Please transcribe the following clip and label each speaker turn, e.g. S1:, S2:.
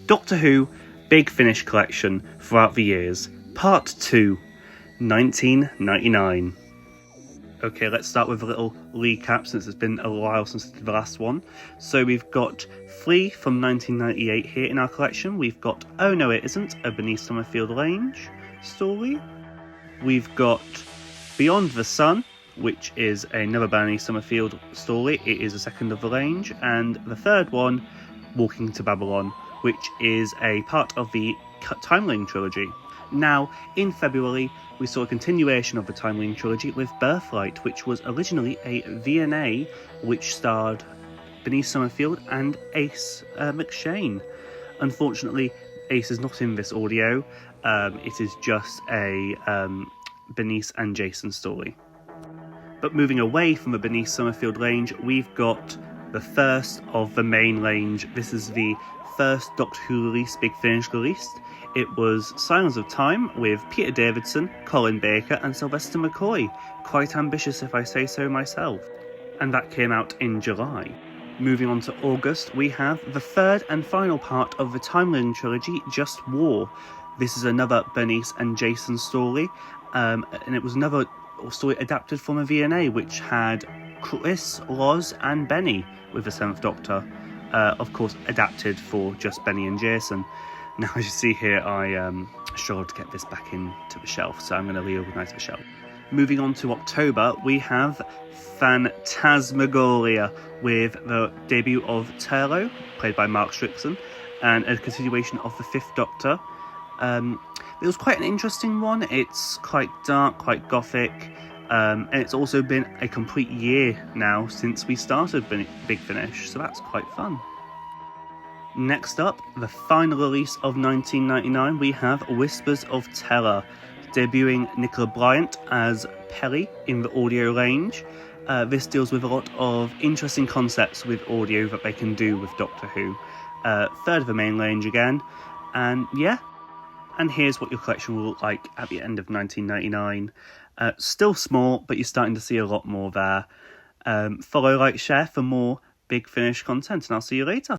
S1: Doctor Who Big Finish Collection Throughout the Years, Part 2, 1999. Okay, let's start with a little recap since it's been a while since I did the last one. So we've got 3 from 1998 here in our collection. We've got Oh No It Isn't, a Beneath Summerfield Range story. We've got Beyond the Sun, which is another Beneath Summerfield story. It is a second of the range. And the third one, Walking to Babylon, which is a part of the Timeline trilogy. Now, in February, we saw a continuation of the Timeline trilogy with Birthright, which was originally a V&A which starred Beneath Summerfield and Ace McShane. Unfortunately, Ace is not in this audio. It is just a Bernice and Jason story. But moving away from the Beneath Summerfield range, we've got the first of the main range. This is the first Doctor Who release, Big Finish released. It was Silence of Time with Peter Davidson, Colin Baker and Sylvester McCoy. Quite ambitious if I say so myself. And that came out in July. Moving on to August, we have the third and final part of the Timeline trilogy, Just War. This is another Bernice and Jason story, and it was another story adapted from a V&A which had Chris, Loz and Benny with the 7th Doctor. Of course, adapted for just Benny and Jason. Now, as you see here, I struggled to get this back into the shelf, so I'm going to reorganise the shelf. Moving on to October, we have Phantasmagoria with the debut of Turlough, played by Mark Strickson, and a continuation of the 5th Doctor. It was quite an interesting one. It's quite dark, quite gothic, and it's also been a complete year now since we started Big Finish, so that's quite fun. Next up, the final release of 1999, we have Whispers of Terror, debuting Nicola Bryant as Peli in the audio range. This deals with a lot of interesting concepts with audio that they can do with Doctor Who. Third of the main range again, and yeah. And here's what your collection will look like at the end of 1999. Still small, but you're starting to see a lot more there. Follow, like, share for more Big Finish content, and I'll see you later.